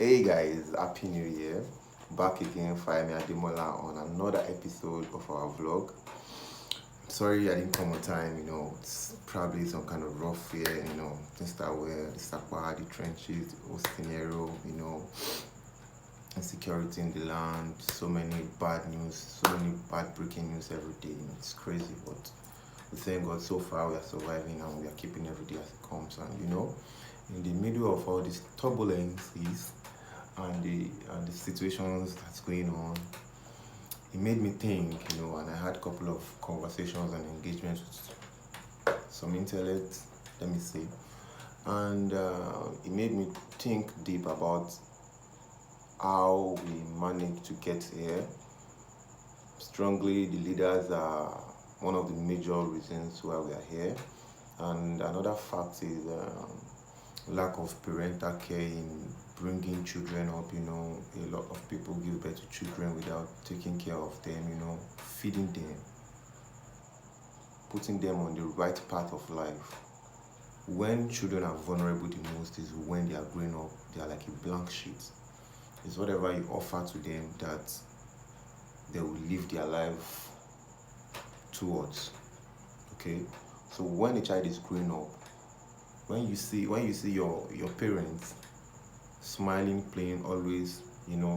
Hey guys, Happy New Year. Back again, Fayemi Ademola on another episode of our vlog. Sorry I didn't come on time, it's probably some kind of rough year, things that were the Sapa, the trenches, the scenario, insecurity in the land, so many bad news, so many bad breaking news every day. It's crazy, but we thank God so far we are surviving and we are keeping every day as it comes. And in the middle of all these turbulences and the situations that's going on, it made me think, and I had a couple of conversations and engagements with some intellect, let me say, and it made me think deep about how we managed to get here. Strongly, the leaders are one of the major reasons why we are here, and another fact is lack of parental care in bringing children up. A lot of people give birth to children without taking care of them, feeding them, putting them on the right path of life. When children are vulnerable the most is when they are growing up. They are like a blank sheet. It's whatever you offer to them that they will live their life towards. Okay, so when a child is growing up, when you see your parents smiling, playing, always,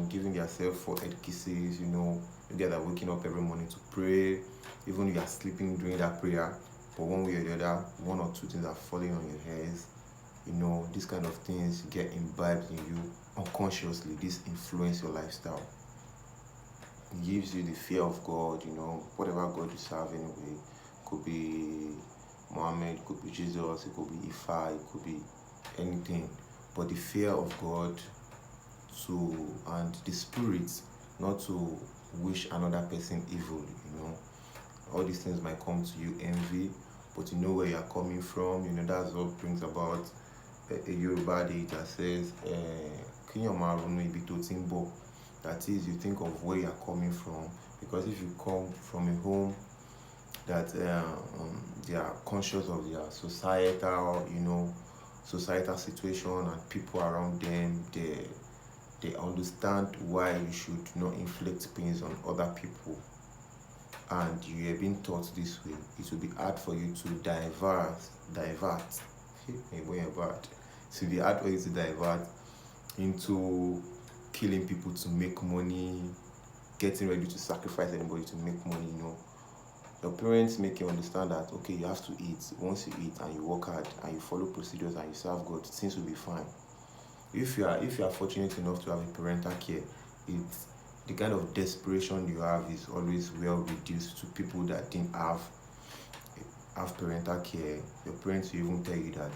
giving themselves forehead kisses, you guys are waking up every morning to pray, even if you are sleeping during that prayer, but one way or the other, one or two things are falling on your heads. These kind of things get imbibed in you unconsciously. This influence your lifestyle. It gives you the fear of God, whatever God you serve anyway. Could be Muhammad, could be Jesus, it could be Ifa, it could be anything. But the fear of God and the spirit not to wish another person evil, All these things might come to you, envy, but you know where you're coming from, that's what brings about a Yoruba day that says, that is, you think of where you're coming from, because if you come from a home that they are conscious of their societal situation and people around them, they understand why you should not inflict pains on other people, and you have been taught this way, it will be hard for you to divert. It will be hard for you to divert into killing people to make money, getting ready to sacrifice anybody to make money. Your parents make you understand that, okay, you have to eat. Once you eat and you work hard and you follow procedures and you serve God, things will be fine. If you are fortunate enough to have a parental care, it's the kind of desperation you have is always well reduced to people that didn't have parental care. Your parents will even tell you that,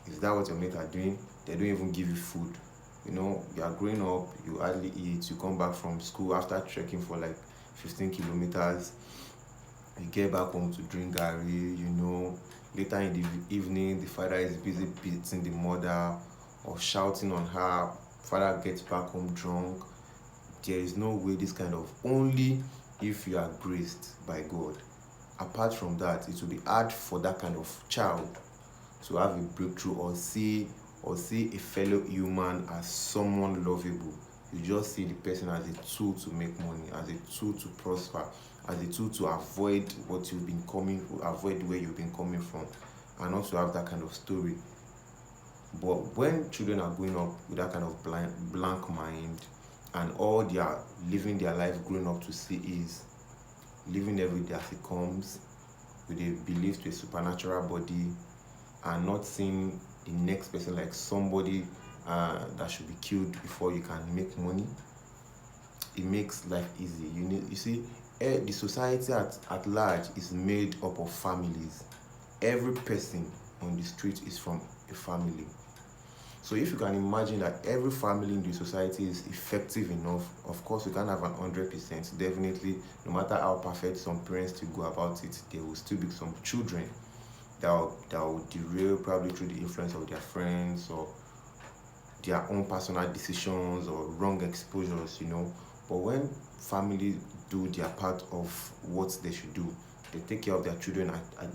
is that what your mates are doing? They don't even give you food. You are growing up, you hardly eat, you come back from school after trekking for like 15 kilometers, you get back home to drink garri, later in the evening, the father is busy beating the mother or shouting on her, father gets back home drunk. There is no way this kind of, only if you are graced by God. Apart from that, it will be hard for that kind of child to have a breakthrough or see a fellow human as someone lovable. You just see the person as a tool to make money, as a tool to prosper, as a tool to avoid where you've been coming from, and not to have that kind of story. But when children are growing up with that kind of blank mind, and all they are living their life growing up to see is living every day as it comes, with a belief to a supernatural body, and not seeing the next person like somebody that should be killed before you can make money, it makes life easy. You see, the society at large is made up of families. Every person on the street is from a family. So if you can imagine that every family in the society is effective enough, of course you can't have 100%. Definitely, no matter how perfect some parents to go about it, there will still be some children that will derail, probably through the influence of their friends or their own personal decisions or wrong exposures. But when families do their part of what they should do, they take care of their children, and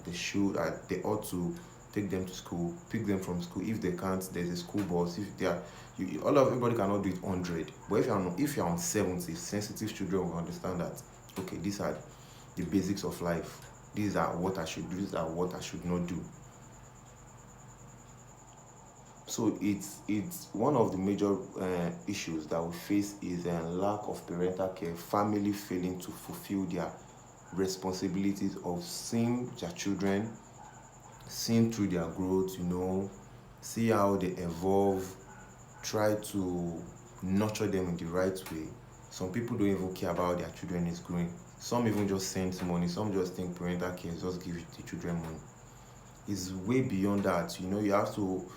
they ought to take them to school, pick them from school. If they can't, there's a school bus. If they are, everybody cannot do it 100. But if you're on 70, sensitive children will understand that, okay, these are the basics of life. These are what I should do. These are what I should not do. So it's one of the major issues that we face is a lack of parental care, family failing to fulfill their responsibilities of seeing their children, seeing through their growth, see how they evolve, try to nurture them in the right way. Some people don't even care about their children is growing. Some even just send money. Some just think parental care is just give the children money. It's way beyond that. You have to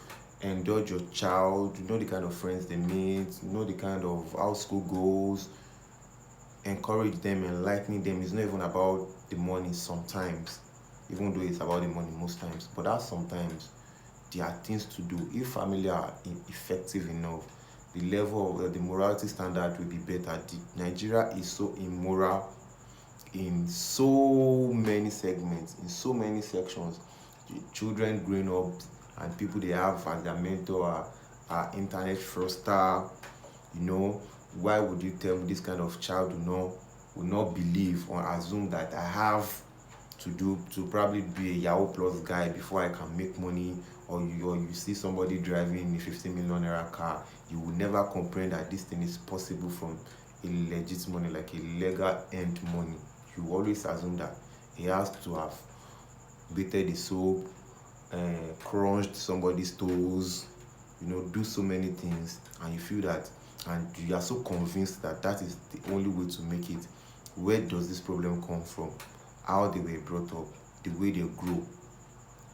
indulge your child, the kind of friends they meet, the kind of how school goes, encourage them, enlightening them. It's not even about the money sometimes, even though it's about the money most times. But that sometimes there are things to do. If family are effective enough, the level of the morality standard will be better. Nigeria is so immoral in so many segments, in so many sections. The children growing up and people they have as their mentor are internet fraudster. Why would you tell me this kind of child will not believe or assume that I have to probably be a Yahoo Plus guy before I can make money? Or you see somebody driving a 50 million naira car, you will never comprehend that this thing is possible from a legit money, like a legal earned money. You always assume that he has to have baited the soap, crunched somebody's toes, do so many things, and you feel that, and you are so convinced that that is the only way to make it. Where does this problem come from? How they were brought up, the way they grow.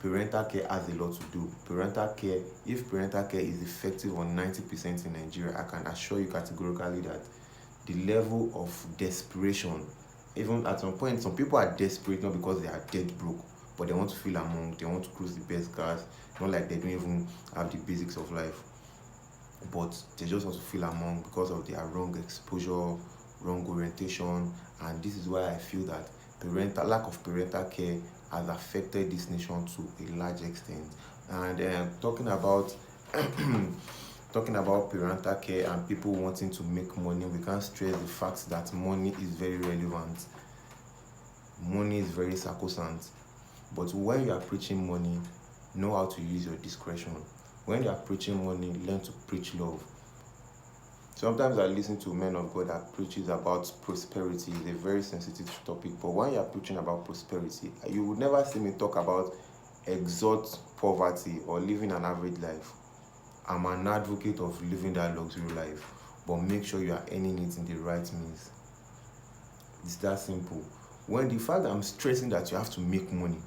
Parental care has a lot to do. If parental care is effective on 90% in Nigeria, I can assure you categorically that the level of desperation, even at some point, some people are desperate not because they are dead broke, but they want to feel among, they want to cruise the best cars, not like they don't even have the basics of life, but they just want to feel among because of their wrong exposure, wrong orientation. And this is why I feel that lack of parental care has affected this nation to a large extent. And talking about parental care and people wanting to make money, we can't stress the fact that money is very relevant. Money is very sacrosanct. But when you are preaching money, know how to use your discretion. When you are preaching money, learn to preach love. Sometimes I listen to men of God that preaches about prosperity. It's a very sensitive topic. But when you are preaching about prosperity, you would never see me talk about exalt poverty or living an average life. I'm an advocate of living that luxury life, but make sure you are earning it in the right means. It's that simple. When the fact that I'm stressing that you have to make money,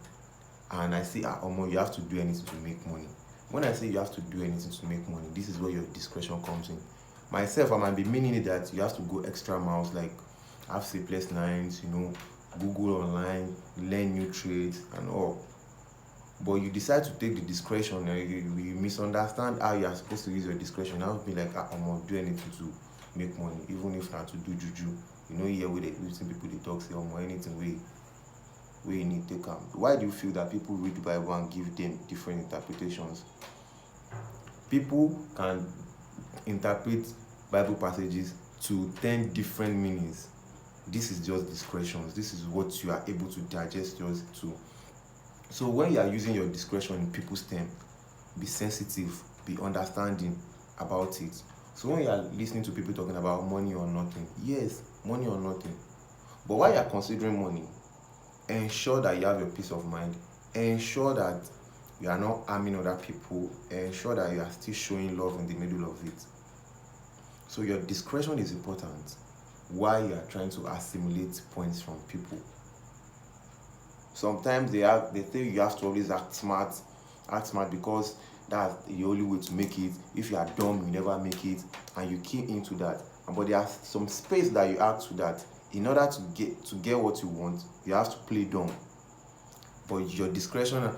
and I say, you have to do anything to make money. When I say you have to do anything to make money, this is where your discretion comes in. Myself, I might be meaning it that you have to go extra miles, like have sleepless nights, Google online, learn new trades and all. But you decide to take the discretion, you misunderstand how you are supposed to use your discretion. I'll be like, I'm gonna do anything to make money, even if not to do juju. Here with people they talk, say, anything we need to come. Why do you feel that people read the Bible and give them different interpretations? People can interpret Bible passages to 10 different meanings. This is just discretions. This is what you are able to digest yours to. So when you are using your discretion in people's terms, be sensitive, be understanding about it. So when you are listening to people talking about money or nothing, yes, money or nothing. But while you are considering money, ensure that you have your peace of mind. Ensure that you are not harming other people. Ensure that you are still showing love in the middle of it. So your discretion is important while you are trying to assimilate points from people. Sometimes they think you have to always act smart because that's the only way to make it. If you are dumb, you never make it, and you key into that. But there's some space that you add to that. In order to get what you want, you have to play dumb. But your discretion,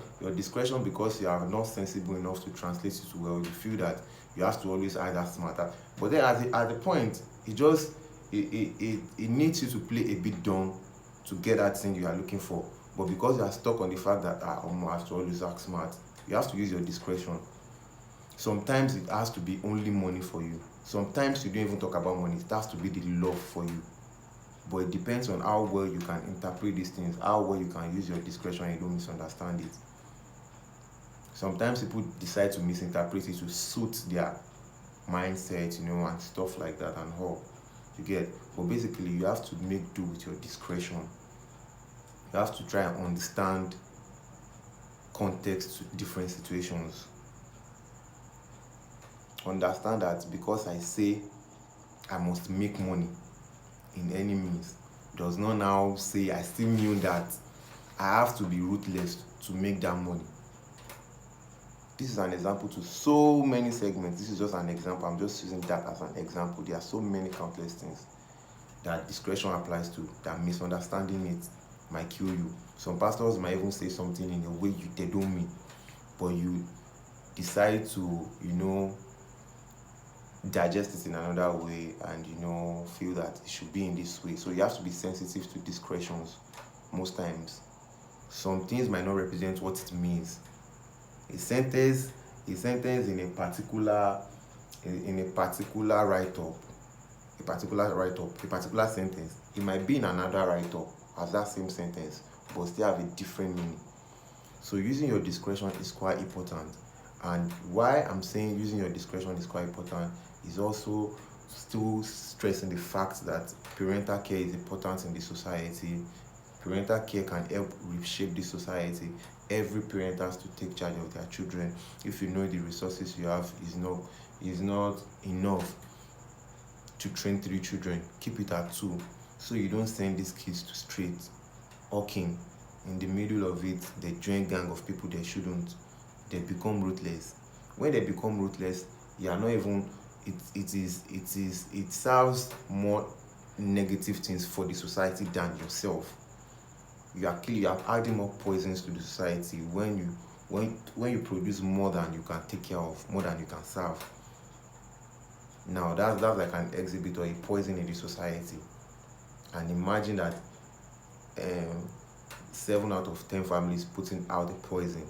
because you are not sensible enough to translate it well, you feel that you have to always act that smarter. But then at the point, it needs you to play a bit dumb to get that thing you are looking for. But because you are stuck on the fact that I have to always act smart, You have to use your discretion. Sometimes it has to be only money for you. Sometimes you don't even talk about money. It has to be the love for you. But it depends on how well you can interpret these things, how well you can use your discretion and you don't misunderstand it. Sometimes people decide to misinterpret it to suit their mindset, and stuff like that and all. You get? But basically, you have to make do with your discretion. You have to try and understand context to different situations. Understand that because I say I must make money in any means does not now say I still mean that I have to be ruthless to make that money. This is an example to so many segments. This is just an example. I'm just using that as an example. There are so many countless things that discretion applies to, that misunderstanding it might kill you. Some pastors might even say something in a way they don't mean, but you decide to, digest it in another way and, feel that it should be in this way. So you have to be sensitive to discretions most times. Some things might not represent what it means. A sentence in a particular write-up, a particular sentence, it might be in another write-up as that same sentence, but still have a different meaning. So using your discretion is quite important. And why I'm saying using your discretion is quite important is also still stressing the fact that parental care is important in the society. Parental care can help reshape the society. Every parent has to take charge of their children. If you know the resources you have is not enough to train 3 children, keep it at 2, so you don't send these kids to street hawking. In the middle of it, they join gang of people they shouldn't. They become ruthless. When they become ruthless, you are not even. It serves more negative things for the society than yourself. You are adding more poisons to the society when you produce more than you can take care of, more than you can serve. Now that's like an exhibit or a poison in the society. And imagine that 7 out of 10 families putting out the poison.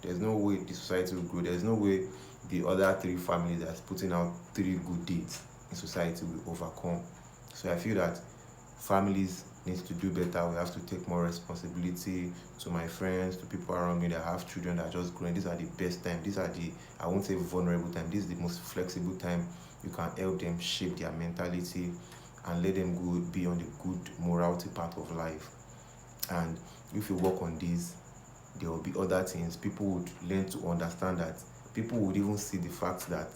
There's no way the society will grow. There's no way the other 3 families that's putting out 3 good deeds in society will overcome. So I feel that families need to do better. We have to take more responsibility. To my friends, to people around me that have children that are just growing, these are the best time. These are I won't say vulnerable time. This is the most flexible time. You can help them shape their mentality and let them be on the good morality part of life. And if you work on this, there will be other things. People would learn to understand that. People would even see the fact that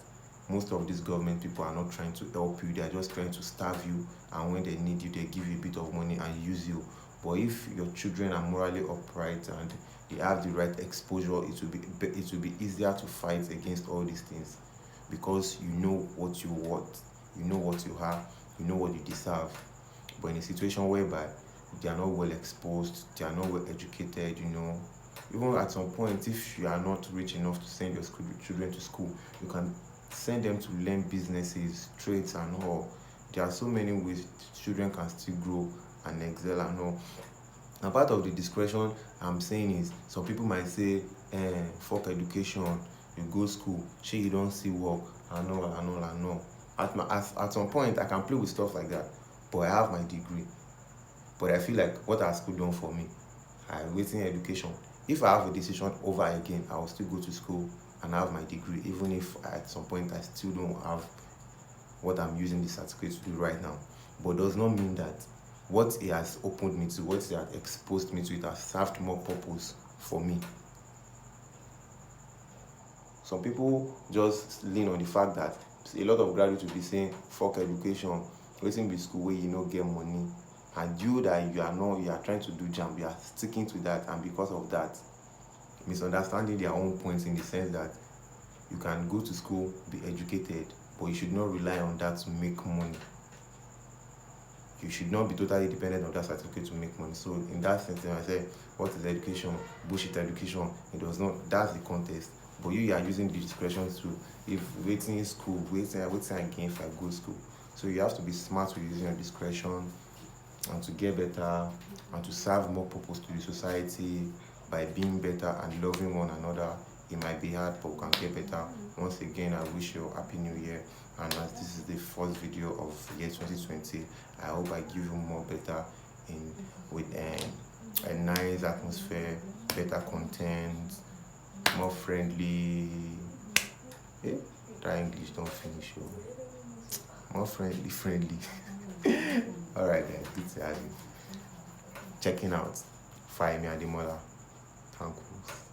most of these government people are not trying to help you. They are just trying to starve you, and when they need you, they give you a bit of money and use you. But if your children are morally upright and they have the right exposure, it will be easier to fight against all these things, because you know what you want, you know what you have, you know what you deserve. But in a situation whereby they are not well exposed, they are not well educated, even at some point, if you are not rich enough to send your children to school, you can send them to learn businesses, trades and all. There are so many ways children can still grow and excel and all. And part of the discretion I'm saying is, some people might say, fuck education, you go school, shey you don't see work and all. At some point I can play with stuff like that, but I have my degree. But I feel like, what has school done for me? I'm waiting education. If I have a decision over again, I will still go to school and have my degree, even if at some point I still don't have what I'm using the certificate to do right now. But does not mean that what it has opened me to, what it has exposed me to, it has served more purpose for me. Some people just lean on the fact that a lot of graduates will be saying, fuck education, waiting be school where you no get money. And you are trying to do jam, you are sticking to that, and because of that, misunderstanding their own points, in the sense that you can go to school, be educated, but you should not rely on that to make money. You should not be totally dependent on that certificate to make money. So in that sense, I say, what is education? Bullshit education. It does not. That's the context. But you are using the discretion to, if waiting in school, waiting again if I go to school. So you have to be smart with using your discretion, and to get better, and to serve more purpose to the society by being better and loving one another it might be hard, but we can get better. Once again, I wish you a happy new year, and as this is the first video of year 2020, I hope I give you more better in with a nice atmosphere, better content, more friendly. Try English, don't finish. More friendly. All right, guys, good to have you. Checking out. Fire me and the mother. Thank you.